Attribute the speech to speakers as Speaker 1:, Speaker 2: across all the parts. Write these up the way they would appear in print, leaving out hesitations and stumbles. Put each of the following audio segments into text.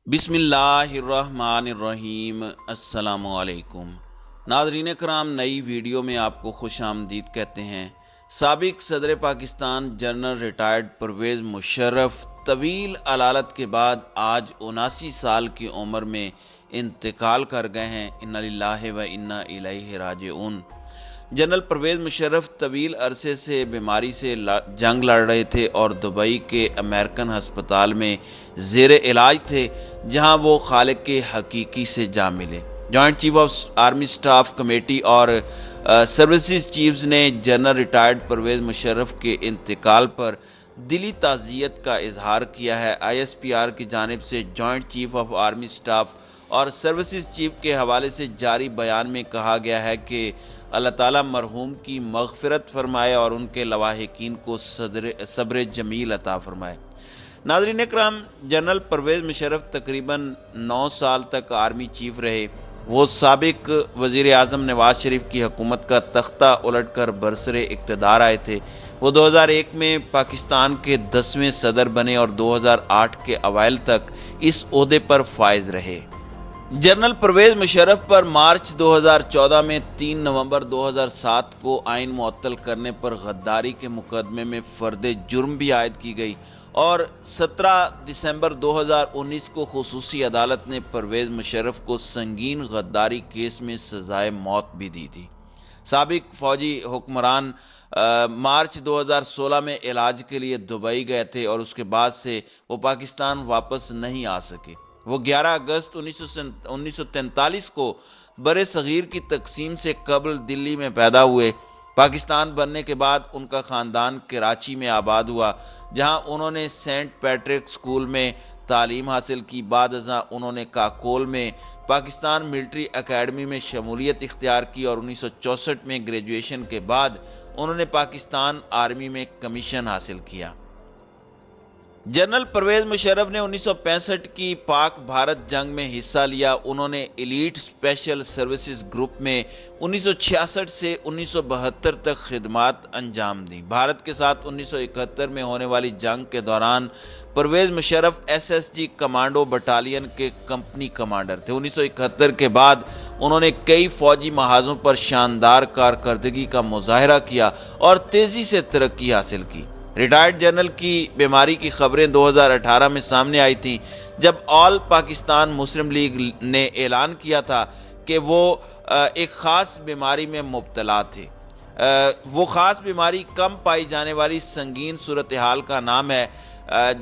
Speaker 1: बिस्मिल्लाहिर्रहमानिर्रहीम। अस्सलामुअलैकुम नाज़रीन कराम, नई वीडियो में आपको खुश आमदीद कहते हैं। साबिक सदर पाकिस्तान जनरल रिटायर्ड परवेज़ मुशर्रफ तवील अलालत के बाद आज 79 साल की उम्र में इंतकाल कर गए हैं। इन्ना लिल्लाहि व इन्ना इलैहि राजिऊन। जनरल परवेज़ मुशर्रफ तवील अरसे से बीमारी से जंग लड़ रहे थे और दुबई के अमेरिकन हस्पताल में ज़ेर इलाज थे, जहां वो खालिक के हकीकी से जा मिले। Joint chief of army staff committee और सर्विसेज चीफ्स ने जनरल रिटायर्ड परवेज़ मुशर्रफ के इंतकाल पर दिली ताज़ियत का इजहार किया है। ISPR की जानिब से joint chief of army staff और सर्विसेज चीफ के हवाले से जारी बयान में कहा गया है कि अल्लाह ताला मरहूम की मग़फ़िरत फरमाए और उनके लवाहिकीन को सब्र जमील अता फरमाए। नाज़रीन इकराम, जनरल परवेज़ मुशर्रफ तकरीबन 9 साल तक आर्मी चीफ रहे। वो साबिक वज़ीर आज़म नवाज़ शरीफ की हुकूमत का तख्ता उलट कर बरसरे इक़्तिदार आए थे। वो 2001 में पाकिस्तान के 10वें सदर बने और 2008 के अवाइल तक इस ओहदे पर फाइज रहे। जनरल परवेज़ मुशर्रफ पर मार्च 2014 में 3 नवंबर 2007 को आइन मुअत्तल करने पर गद्दारी के मुकदमे में फ़र्द जुर्म भी आयद की गई और 17 दिसंबर 2019 को खुसूसी अदालत ने परवेज़ मुशर्रफ को संगीन गद्दारी केस में सज़ाए मौत भी दी थी। साबिक फ़ौजी हुक्मरान मार्च 2016 में इलाज के लिए दुबई गए थे और उसके बाद से वो पाकिस्तान वापस नहीं आ सके। वो 11 अगस्त 1943 को बरे सग़ीर की तकसीम से कबल दिल्ली में पैदा हुए। पाकिस्तान बनने के बाद उनका ख़ानदान कराची में आबाद हुआ, जहां उन्होंने सेंट पैट्रिक स्कूल में तालीम हासिल की। बाद अज़ां उन्होंने काकोल में पाकिस्तान मिलिट्री अकेडमी में शमूलियत इख्तियार की और 1964 में ग्रेजुएशन के बाद उन्होंने पाकिस्तान आर्मी में कमीशन हासिल किया। जनरल परवेज़ मुशर्रफ ने 1965 की पाक भारत जंग में हिस्सा लिया। उन्होंने एलीट स्पेशल सर्विसेज ग्रुप में 1966 से 1972 तक खिदमात अंजाम दी। भारत के साथ 1971 में होने वाली जंग के दौरान Pervez Musharraf SSG commando battalion के कंपनी कमांडर थे। 1971 के बाद उन्होंने कई फौजी महाजों पर शानदार कारकर्दगी का मुजाहरा किया और तेज़ी से तरक्की हासिल की। रिटायर्ड जनरल की बीमारी की खबरें 2018 में सामने आई थी, जब ऑल पाकिस्तान मुस्लिम लीग ने ऐलान किया था कि वो एक ख़ास बीमारी में मुब्तला थे। वो ख़ास बीमारी कम पाई जाने वाली संगीन सूरत हाल का नाम है,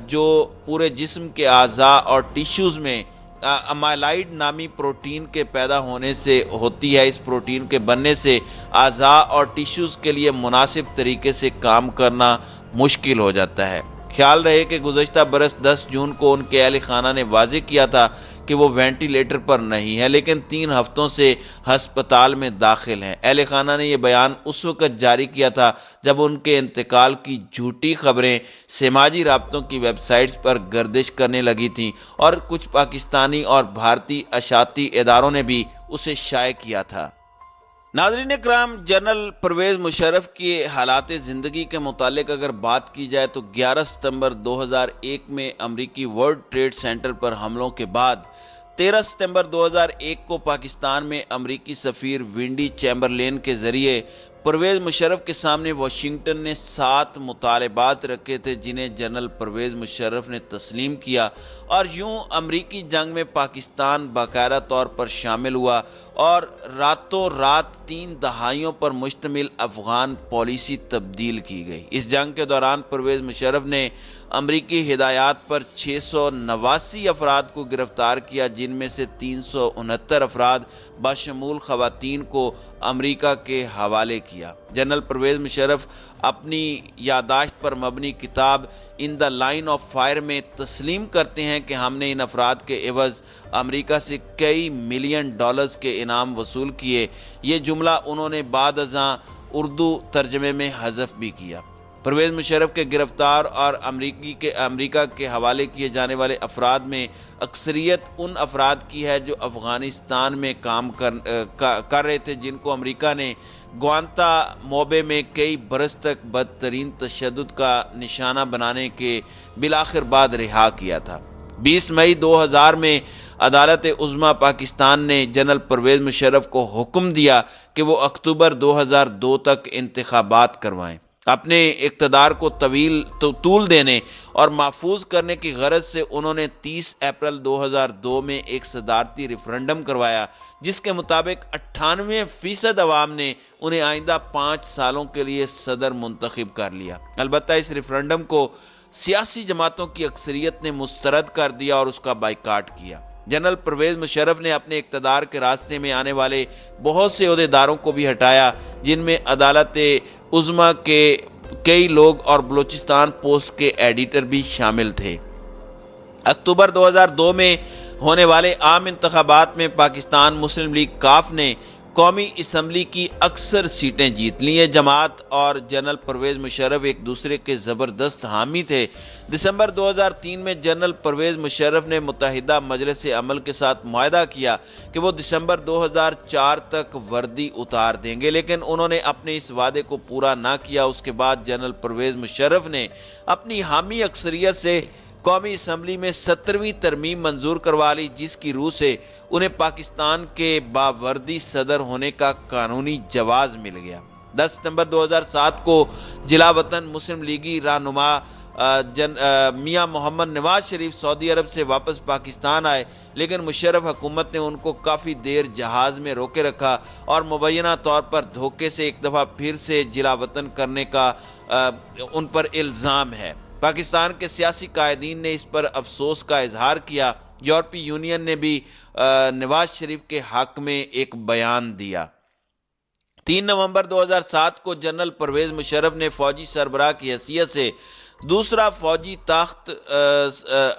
Speaker 1: जो पूरे जिस्म के अज़ा और टिश्यूज़ में अमाइलाइड नामी प्रोटीन के पैदा होने से होती है। इस प्रोटीन के बनने से अज़ा और टिश्यूज़ के लिए मुनासिब तरीके से काम करना मुश्किल हो जाता है। ख्याल रहे कि गुज़श्ता बरस 10 जून को उनके अहल खाना ने वाज़े किया था कि वो वेंटिलेटर पर नहीं है, लेकिन 3 हफ्तों से हस्पताल में दाखिल हैं। अहल खाना ने यह बयान उस वक़्त जारी किया था जब उनके इंतकाल की झूठी खबरें समाजी राब्तों की वेबसाइट्स पर गर्दिश करने लगी थीं और कुछ पाकिस्तानी और भारतीय अशाती इदारों ने भी उसे शाये किया था। नाज़रीन इकराम, जनरल परवेज़ मुशर्रफ की हालात ज़िंदगी के मुतालिक अगर बात की जाए तो 11 सितंबर 2001 में अमरीकी वर्ल्ड ट्रेड सेंटर पर हमलों के बाद 13 सितंबर 2001 को पाकिस्तान में अमरीकी सफ़ीर विंडी चैम्बरलेन के ज़रिए परवेज़ मुशर्रफ के सामने वाशिंगटन ने 7 मुतालबात रखे थे, जिन्हें जनरल परवेज़ मुशर्रफ ने तस्लीम किया और यूं अमरीकी जंग में पाकिस्तान बाकायदा तौर पर शामिल हुआ और रातों रात 3 दहाइयों पर मुश्तमिल अफ़गान पॉलिसी तब्दील की गई। इस जंग के दौरान परवेज़ मुशर्रफ ने अमरीकी हिदायत पर 689 अफराद को गिरफ्तार किया, जिनमें से 369 अफराद बशमूल ख़वातीन को अमरीका के हवाले किया। जनरल परवेज़ मुशर्रफ अपनी यादाश्त पर मबनी किताब in the line of fire में तस्लीम करते हैं कि हमने इन अफराद के एवज़ अमरीका से कई मिलियन डॉलर्स के इनाम वसूल किए। ये जुमला उन्होंने बाद अज़ां उर्दू तर्जमे में हज़फ भी किया। परवेज़ मुशर्रफ के गिरफ्तार और अमरीका के हवाले किए जाने वाले अफराद में अक्सरियत उन अफराद की है जो अफ़गानिस्तान में काम कर रहे थे, जिनको अमरीका ने ग्वांतानामो में कई बरस तक बदतरीन तशद्दुद का निशाना बनाने के बिलाखिर बाद रिहा किया था। 20 मई 2000 میں عدالت عظمیٰ پاکستان نے جنرل پرویز مشرف کو حکم دیا کہ وہ اکتوبر 2002 تک انتخابات کروائیں۔ اپنے اقتدار کو طول دینے اور محفوظ کرنے کی غرض سے انہوں نے 30 اپریل 2002 میں ایک صدارتی ریفرنڈم کروایا، جس کے مطابق 98% عوام نے انہیں آئندہ 5 سالوں کے لیے صدر منتخب کر لیا۔ البتہ اس ریفرنڈم کو سیاسی جماعتوں کی اکثریت نے مسترد کر دیا اور اس کا بائیکاٹ کیا۔ جنرل پرویز مشرف نے اپنے اقتدار کے راستے میں آنے والے بہت سے عہدیداروں کو بھی ہٹایا، جن میں عدالت عظمیٰ کے کئی لوگ اور بلوچستان پوسٹ کے ایڈیٹر بھی شامل تھے۔ اکتوبر 2002 میں ہونے والے عام انتخابات میں پاکستان مسلم لیگ کاف نے قومی اسمبلی کی اکثر سیٹیں جیت لیں۔ جماعت اور جنرل پرویز مشرف ایک دوسرے کے زبردست حامی تھے۔ دسمبر 2003 میں جنرل پرویز مشرف نے متحدہ مجلس عمل کے ساتھ معاہدہ کیا کہ وہ دسمبر 2004 تک وردی اتار دیں گے، لیکن انہوں نے اپنے اس وعدے کو پورا نہ کیا۔ اس کے بعد جنرل پرویز مشرف نے اپنی حامی اکثریت سے قومی اسمبلی میں 70ویں ترمیم منظور کروا لی، جس کی روح سے انہیں پاکستان کے باوردی صدر ہونے کا قانونی جواز مل گیا۔ 10 ستمبر 2007 کو جلا وطن مسلم لیگی رہنما میاں محمد نواز شریف سعودی عرب سے واپس پاکستان آئے، لیکن مشرف حکومت نے ان کو کافی دیر جہاز میں روکے رکھا اور مبینہ طور پر دھوکے سے ایک دفعہ پھر سے جلا وطن کرنے کا ان پر الزام ہے۔ پاکستان کے سیاسی قائدین نے اس پر افسوس کا اظہار کیا۔ یورپی یونین نے بھی نواز شریف کے حق میں ایک بیان دیا۔ 3 نومبر 2007 کو جنرل پرویز مشرف نے فوجی سربراہ کی حیثیت سے دوسرا فوجی طاقت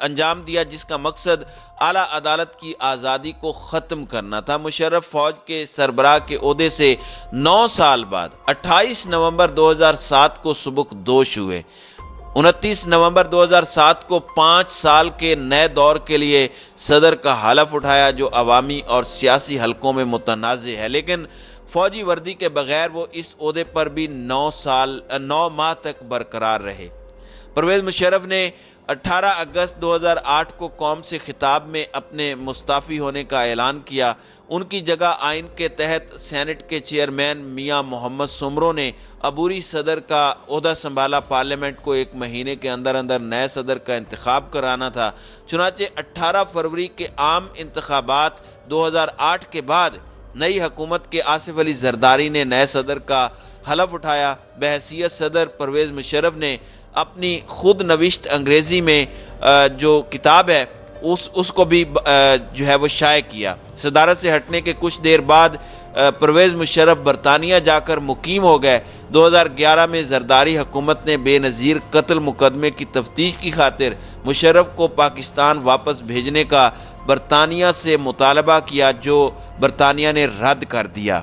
Speaker 1: انجام دیا، جس کا مقصد اعلیٰ عدالت کی آزادی کو ختم کرنا تھا۔ مشرف فوج کے سربراہ کے عہدے سے 9 سال بعد 28 نومبر 2007 کو سبکدوش ہوئے۔ 29 نومبر 2007 کو 5 سال کے نئے دور کے لیے صدر کا حلف اٹھایا، جو عوامی اور سیاسی حلقوں میں متنازع ہے، لیکن فوجی وردی کے بغیر وہ اس عہدے پر بھی 9 ماہ تک برقرار رہے۔ پرویز مشرف نے 18 اگست 2008 کو قوم سے خطاب میں اپنے مستعفی ہونے کا اعلان کیا۔ ان کی جگہ آئین کے تحت سینٹ کے چیئرمین میاں محمد سمرو نے عبوری صدر کا عہدہ سنبھالا۔ پارلیمنٹ کو 1 مہینے کے اندر نئے صدر کا انتخاب کرانا تھا۔ چنانچہ 18 فروری کے عام انتخابات 2008 کے بعد نئی حکومت کے آصف علی زرداری نے نئے صدر کا حلف اٹھایا۔ بحیثیت صدر پرویز مشرف نے اپنی خود نوشت انگریزی میں جو کتاب ہے اس کو بھی جو ہے وہ شائع کیا۔ صدارت سے ہٹنے کے کچھ دیر بعد پرویز مشرف برطانیہ جا کر مقیم ہو گئے۔ 2011 میں زرداری حکومت نے بے نظیر قتل مقدمے کی تفتیش کی خاطر مشرف کو پاکستان واپس بھیجنے کا برطانیہ سے مطالبہ کیا، جو برطانیہ نے رد کر دیا۔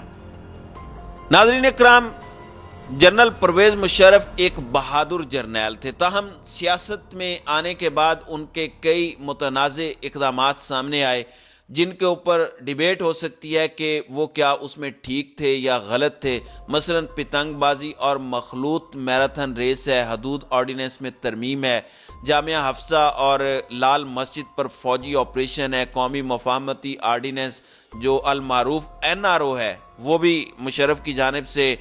Speaker 1: ناظرین اکرام، جنرل پرویز مشرف ایک بہادر جرنیل تھے، تاہم سیاست میں آنے کے بعد ان کے کئی متنازع اقدامات سامنے آئے، جن کے اوپر ڈیبیٹ ہو سکتی ہے کہ وہ کیا اس میں ٹھیک تھے یا غلط تھے۔ مثلا پتنگ بازی اور مخلوط میراتھن ریس ہے، حدود آرڈیننس میں ترمیم ہے، جامعہ حفصہ اور لال مسجد پر فوجی آپریشن ہے، قومی مفاہمتی آرڈیننس جو المعروف NRO ہے وہ بھی مشرف کی جانب سے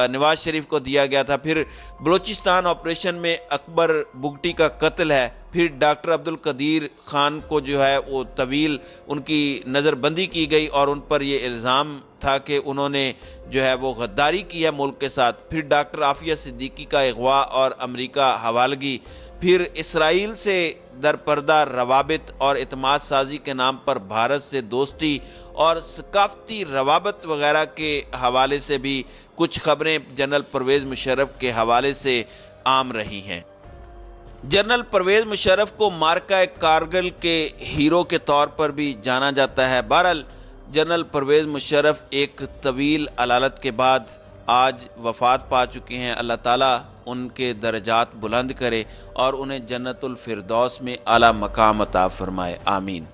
Speaker 1: نواز شریف کو دیا گیا تھا۔ پھر بلوچستان آپریشن میں اکبر بگٹی کا قتل ہے، پھر ڈاکٹر عبدالقدیر خان کو جو ہے وہ طویل ان کی نظر بندی کی گئی اور ان پر یہ الزام تھا کہ انہوں نے جو ہے وہ غداری کی ہے ملک کے ساتھ۔ پھر ڈاکٹر عافیہ صدیقی کا اغوا اور امریکہ حوالگی، پھر اسرائیل سے درپردہ روابط اور اعتماد سازی کے نام پر بھارت سے دوستی اور ثقافتی روابط وغیرہ کے حوالے سے بھی کچھ خبریں جنرل پرویز مشرف کے حوالے سے عام رہی ہیں۔ جنرل پرویز مشرف کو معرکہ کارگل کے ہیرو کے طور پر بھی جانا جاتا ہے۔ بہرحال جنرل پرویز مشرف ایک طویل علالت کے بعد آج وفات پا چکے ہیں۔ اللہ تعالیٰ ان کے درجات بلند کرے اور انہیں جنت الفردوس میں اعلیٰ مقام عطا فرمائے، آمین۔